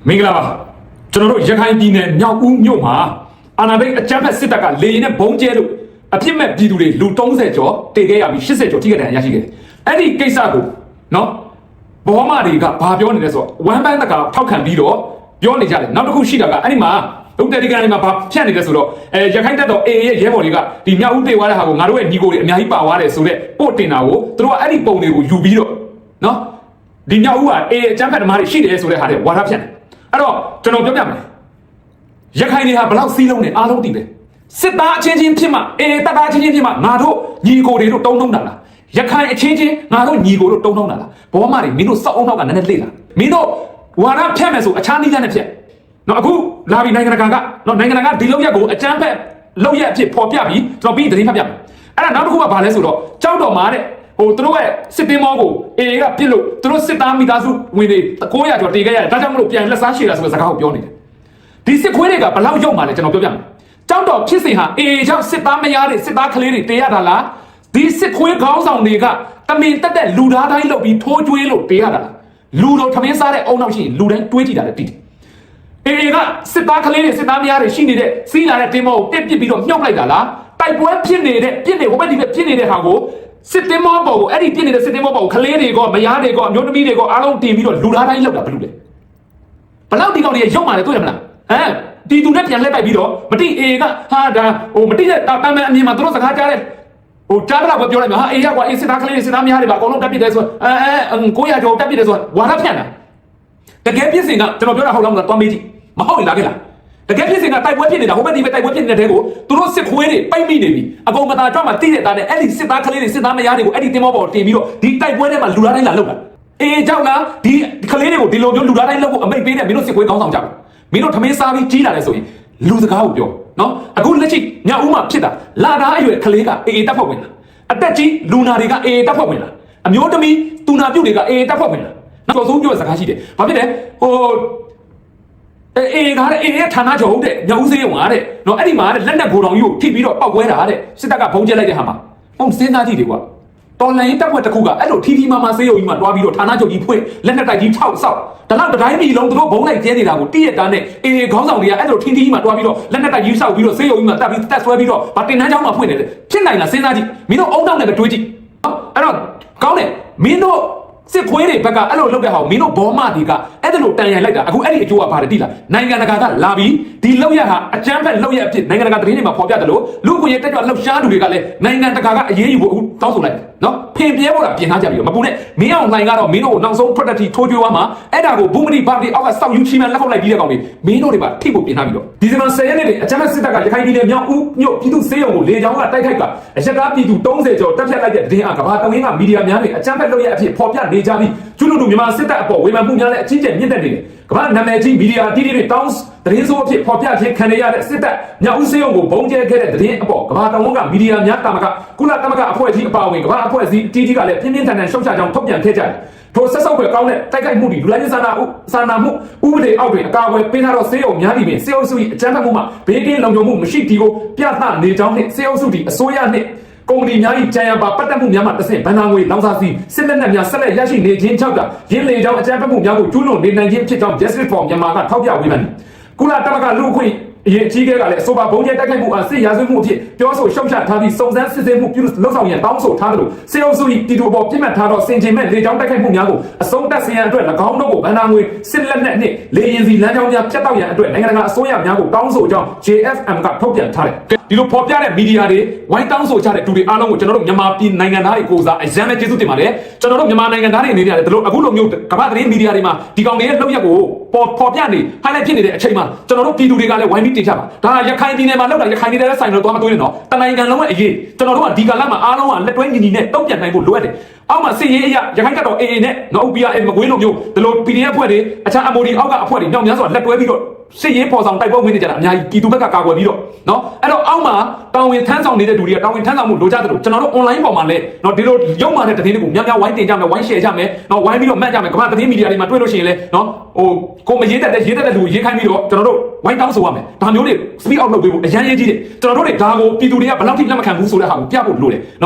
မင်္ဂလာပါကျွန်တော်တို့ရခိုင်ပြည်နယ်မြောက်ဦးမြို့မှာအာဏာသိမ်းအကြမ်းဖက်စစ်တပ်ကလေရင်နဲ့ဘုံကျဲလို့အပြစ်မဲ့ပြည်သူတွေလူ30ကျော်တေခဲ့ရပြီး80ကျော်ထိခိုက်ဒဏ်ရာရရှိခဲ့တယ်။အဲ့ဒီကိစ္စကိုနော်ဘောမတွေကဘာပြောနေလဲဆိုတော့ဝမ်ပန်းတကာထောက်ခံပြီးတော့ပြောနေကြတယ်။နောက်တစ်ခုရှိတာကအဲ့ဒီမှာဒုတယ်ဒီကန်တွေမှာဘာဖြတ်နေလဲဆိုတော့ရခိုင်တပ်တော် AA ရဲ့ရဲဘော်တွေကဒီမြောက်ဦးတေသွားတဲ့ဟာကိုငါတို့ရဲ့ညီကိုတွေအများကြီးပါသွားတယ်ဆိုတော့ပို့တင်တာကိုသူတို့ကအဲ့ဒီပုံတွေကိုယူပြီးတော့နော်ဒီမြောက်ဦးက AA အကြမ်းဖက်သမားတွေရှိတယ်ဆိုတဲ့ဟာတွေဝါဒဖြန့်တယ်အဲ့တော့ကျွန်တော်ပြောပြမယ်ရခိုင်တွေဟာဘလောက်စီးလုံးနေအားလုံးတည်တယ်စစ်သားအချင်းချင်းဖြစ်မှတပ်သားအချင်းချင်းဖြစ်မှငါတို့ညီကိုတွေတို့တုံးတာလားရခိုင်အချင်းချင်းငါတို့ညီကိုတို့တုံးတာလားဘောမတွေမင်းတို့စောက်အောင်နောက်ကနည်းနည်းလေ့လာမင်းတို့ဝါဒဖြန့်မယ်ဆိုအခြားနည်းလမ်းနဲ့ဖြန့်နော်အခုလာပြီးနိုင်ငံတကာကနော်နိုင်ငံတကာဒီလောက်ရက်ကိုအကြမ်းဖက်လောက်ရက်အဖြစ်ပေါ်ပြပြီးကျွန်တော်ပြီးသတင်းဖတ်ပြမယ်အဲ့ဒါနောက်တစ်ခုကဘာလဲဆိုတော့ကြောက်တော်မှာတဲ့ဟိုသူတို့ရဲ့စစ်တင်းမောကိုအေကပြစ်လို့သူတို့စစ်သားမိသားစုဝင်တွေ900ကျော်တေခဲ့ရတယ်ဒါကြောင့်မလို့ပြန်လက်စားရှည်လာဆိုတဲ့စကားကိုပြောနေတယ်ဒီစစ်ခွေးတွေကဘလောက်ရုပ်မှလဲကျွန်တော်ပြောပြမယ်ကြောက်တော်ဖြစ်စဉ်ဟာအေကြောင့်စစ်သားမယားတွေစစ်သားကလေးတွေတေရတာလားဒီစစ်ခွေးခေါင်းဆောင်တွေကတမင်တက်တဲ့လူသားတိုင်းလုပ်ပြီးထိုးကျွေးလို့တေရတာလားလူတော်ထမင်းစားတဲ့အုံနောက်ရှိရင်လူတိုင်းတွေးကြည့်တာလည်းတည်အေကစစ်သားကလေးတွေစစ်သားမယားတွေရှိနေတဲ့စီးလာတဲ့တင်းမောကိုတက်ပစ်ပြီးတော့မြှောက်လိုက်တာလားတိုက်ပွဲဖြစ်နေတဲ့ပြစ်နေဟိုဘက်ဒီဘက်ဖြစ်နေတဲ့ဟာကိုစစ်တင်းမောပေါ်ကိုအဲ့ဒီပြစ်နေတဲ့စစ်တင်းမောပေါ်ကိုကလေးတွေကမယားတွေကအမျိုးသမီးတွေကအားလုံးတင်ပြီးတော့လူသားတိုင်းလောက်တာဘယ်လိုလဲဘလောက်ဒီကောင်တွေရုပ်မှလည်းတွေ့ရမလားဒီသူနဲ့ပြန်လှည့်ပိုက်ပြီးတော့မတိအေကဟာဒါဟိုမတိတဲ့တာပန်းအမြင်မှာသူတို့စကားကြားတဲ့ဟိုကြားတော့ပြောလိုက်မှာဟာအေကွာအေစစ်သားကလေးတွေစစ်သားမယားတွေပါအကုန်လုံးတက်ပြစ်တယ်ဆို900ကျော်တက်ပြစ်တယ်ဆိုဝါဒဖြန့်တာတကယ်ပြစ်စင်ကကျွန်တော်ပြောတာဟုတ်လားမလားသွားမေးကြည့်မဟုတ်ရင်လာခဲ့လားတကယ်ဖြစ်စဉ်ကတိုက်ပွဲဖြစ်နေတာဟိုဘက်ဒီဘက်တိုက်ပွဲဖြစ်နေတဲ့ကိုသူတို့စစ်ခွေးတွေပိတ်မိနေပြီအကုန်မသားကြွမှာတိတဲ့သားနဲ့အဲ့ဒီစစ်သားကလေးတွေစစ်သားမယားတွေကိုအဲ့ဒီတင်မောပေါ်တင်ပြီးတော့ဒီတိုက်ပွဲထဲမှာလူသားတိုင်းလာလောက်တာအေးကြောက်လားဒီကလေးတွေကိုဒီလိုမျိုးလူသားတိုင်းလောက်ဖို့အမိတ်ပေးတဲ့မင်းတို့စစ်ခွေးကောင်းဆောင်ကြမင်းတို့ထမင်းစားပြီးကြီးလာတယ်ဆိုရင်လူစကားကိုပြောနော်အခုလက်ရှိညဦးမှာဖြစ်တာလာသားအရွယ်ကလေးကအေးတပ်ဖွဲ့ဝင်လာအတက်ကြီးလူနာတွေကအေးတပ်ဖွဲ့ဝင်လာအမျိုးသမီးတူနာပြုတ်တွေကအေးတပ်ဖွဲ့ဝင်လာနောက်ဆုံးပြောစကားရှိတယ်ဘာဖြစ်လဲဟိုအေးကားတဲ့အေးရဲ့ဌာနချုပ်တဲ့ညဦးစေးရုံကတဲ့နော်အဲ့ဒီမှာတဲ့လက်နက်ဘိုးတော်ကြီးကိုထိပြီးတော့ပောက်ကွဲတာတဲ့စစ်တပ်ကဘုံကျဲလိုက်တဲ့ဟာမှာဟုတ်စဉ်းစားကြည့်တယ်ကွာတော်လိုင်းတပ်ဖွဲ့တစ်ခုကအဲ့လိုထီထီမာမာစေးရုံကြီးမှာတွားပြီးတော့ဌာနချုပ်ကြီးဖွင့်လက်နက်တိုက်ကြီးထောက်ဆောက်ဒါတော့တတိုင်းပြည်လုံးသူတို့ဘုံလိုက်ကျဲနေတာကိုတိရတာနဲ့အေးခေါင်းဆောင်တွေကအဲ့လိုထီထီမှာတွားပြီးတော့လက်နက်တိုက်ကြီးဆောက်ပြီးတော့စေးရုံကြီးမှာတက်ပြီးတက်ဆွဲပြီးတော့ဗာတင်နှန်းချောင်းမှာဖွင့်နေတယ်ဖြစ်နိုင်လားစဉ်းစားကြည့်မင်းတို့အုံနောက်နဲ့တွေးကြည့်အဲ့တော့ကောင်းတယ်မင်းတို့စစ်ခွေးတွေဘက်ကအဲ့လိုလုပ်တဲ့ဟာကိုမင်းတို့ဘောမတွေကအဲ့ဒါလိုတန်ရန်လိုက်တာအခုအဲ့ဒီအကျိုးကဘာလဲတိလားနိုင်ငံတကာကလာပြီးဒီလောက်ရဟာအကြမ်းဖက်လောက်ရအဖြစ်နိုင်ငံတကာသတင်းတွေမှာဖော်ပြတယ်လို့လူ့ကိုယ်ရေးတက်ကြွလှုပ်ရှားသူတွေကလည်းနိုင်ငံတကာကအရေးယူဖို့အခုတောင်းဆိုလိုက်နော်ဖင်ပြဲဖို့တာပြင်ထားကြပြီမပူနဲ့မင်းအောင်လှိုင်ကတော့မင်းတို့ကိုနောက်ဆုံး product ထိုးကြွေးသွားမှာအဲ့ဒါကိုဘူမတိဘာတိအောက်ကစောက်ယူချီမန်လက်ခုပ်လိုက်ပြီးတဲ့ကောင်တွေမင်းတို့တွေပါထိဖို့ပြင်ထားပြီတော့ဒီဇင်ဘာ10ရက်နေ့အကြမ်းဖက်စစ်တပ်ကရခိုင်ပြည်နယ်မြောက်ဦးမြို့ပြည်သူ့စေယုံကိုလေကြောင်းကတိုက်ခိုက်ကအရက်သားပြည်သူ30ကျော်တပ်ဖြတ်လိုက်တဲ့သတင်းအားကဘာတောင်းရင်းကမီဒီယာများတွေအကြမ်းဖက်လောက်ရအဖြစ်ဖော်ပြနေကြပြီးကျူးလွန်သူမြန်မာစစ်တပ်အပေါ်ဝေဖန်မှုများနဲ့အကြီးကျယ်မြင့်တက်နေတယ်ကမ္ဘာနာမည်ကြီးမီဒီယာတီးတီးတွေတောင်းသတင်းဆိုးအဖြစ်ဖော်ပြခြင်းခံရတဲ့စစ်တပ်မြောက်ဦးစေယုံကိုဘုံကျဲခဲ့တဲ့သတင်းအပေါ်ကမ္ဘာတောင်ဝန်ကမီဒီယာများတာမကကုလသမဂ္ဂအဖွဲ့အစည်းအပါအဝင်ကမ္ဘာအဖွဲ့အစည်းတီးတီးကလည်းပြင်းပြင်းထန်ထန်ရှုတ်ချကြောင်းထုတ်ပြန်ခဲ့ကြတယ်ထိုဆက်ဆောက်ွယ်ကောင်းတဲ့တိုက်ခိုက်မှုတွေလူလိုက်စာနာမှုဥပဒေအောက်တွင်အကာအကွယ်ပေးထားတော့စေယုံများပြီးပင်စေယုံစု၏အကြမ်းဖက်မှုမှာဘေးကင်းလုံခြုံမှုမရှိဒီကိုပြသနေကြောင်းနှင့်စေယုံစု၏အစိုးရနှင့်ကုမ္ပဏီများ၏ကြံရပါပတ်သက်မှုများမှတစ်ဆင့်ဗန်နာငွေလောင်စာဆီစစ်လက်နက်များဆက်လက်ရရှိနေခြင်းကြောင့်ရင်းလေကြောင်းအကြမ်းဖက်မှုများကိုကျူးလွန်နေနိုင်ခြင်းဖြစ်ကြောင်း Justice for Myanmar ကထောက်ပြဝေဖန်ကုလသမဂ္ဂလူ့အခွင့်အရေးအကြီးအကဲကလည်းအဆိုပါဘုံကျဲတိုက်ခိုက်မှုအားစစ်ရာဇဝတ်မှုအဖြစ်ပြောဆိုရှုတ်ချထားပြီးစုံစမ်းစစ်ဆေးမှုပြုလုပ်ဆောင်ရန်တောင်းဆိုထားသလိုစေအုပ်စု၏ပြည်သူအပေါ်ပြစ်မှတ်ထားသောစင်ကြင်မဲ့လေကြောင်းတိုက်ခိုက်မှုများကိုအဆုံးသတ်စေရန်အတွက်၎င်းတို့ကိုဗန်နာငွေစစ်လက်နက်နှင့်လေယာဉ်စီလမ်းကြောင်းများဖြတ်တောက်ရန်အတွက်နိုင်ငံတကာအစိုးရများကိုတောင်းဆိုကြောင်း JFM ကထုတ်ပြန်ထားတယ်ဒီလိုဖော်ပြတဲ့မီဒီယာတွေဝိုင်းတောင်းဆိုကြတဲ့သူတွေအားလုံးကိုကျွန်တော်တို့မြန်မာပြည်နိုင်ငံသားတွေကိုစားအရန်ပဲကျေးဇူးတင်ပါတယ်ကျွန်တော်တို့မြန်မာနိုင်ငံသားတွေအနေနဲ့လည်းဒီလိုအခုလိုမျိုးကမ္ဘာသတင်းမီဒီယာတွေမှာဒီကောင်တွေရဲ့လုပ်ရက်ကိုဖော်ပြနေ highlight ဖြစ်နေတဲ့အချိန်မှာကျွန်တော်တို့ပြည်သူတွေကလည်းဝိုင်းပြီးတင်ချပါဒါရခိုင်ပြည်နယ်မှာလောက်တာရခိုင်ပြည်နယ်နဲ့ဆိုင်လို့တော့မတွေးနဲ့နော်တနိုင်ငံလုံးရဲ့အရေးကျွန်တော်တို့ကဒီကာလမှာအားလုံးကလက်တွဲညီညီနဲ့တုံ့ပြန်နိုင်ဖို့လိုအပ်တယ်အောက်မှာစစ်ရေးအရာရခိုင်ကတော့ AA နဲ့နော် UPRN မကွေးလိုမျိုးဒီလို PDF အဖွဲ့တွေအခြား MOD အောက်ကအဖွဲ့တွေညောင်များစွာလက်တွဲပြီးတော့စစ်ရေးပေါ်ဆောင်တိုက်ပွဲဝင်နေကြတာအများကြီးပြည်သူဘက်ကကာကွယ်ပြီးတော့နော်အဲ့တော့အောက်မှာတောင်ဝင်ထမ်းဆောင်နေတဲ့လူတွေကတောင်ဝင်ထမ်းဆောင်မှုလိုကြတယ်လို့ကျွန်တော်တို့ online ပေါ်မှာလည်းနော်ဒီလိုရုံမှတဲ့သတင်းတွေကိုများများဝိုင်းတင်ကြမယ်ဝိုင်း share ကြမယ်နော်ဝိုင်းပြီးတော့မှတ်ကြမယ်ကမ္ဘာသတင်းမီဒီယာတွေမှာတွေ့လို့ရှိရင်လည်းနော်ဟိုကိုမရေးတတ်တဲ့လူရေးခိုင်းပြီးတော့ကျွန်တော်တို့ဝိုင်းတောင်းဆိုရမယ်ဒါမျိုးတွေ speak out လုပ်ပေးဖို့အရန်ရေးကြီးတယ်ကျွန်တော်တို့တွေဒါကိုပြည်သူတွေကဘယ်လောက်ထိလက်မခံဘူးဆိုတဲ့ဟာကိုပြဖို့လိုတယ်နော်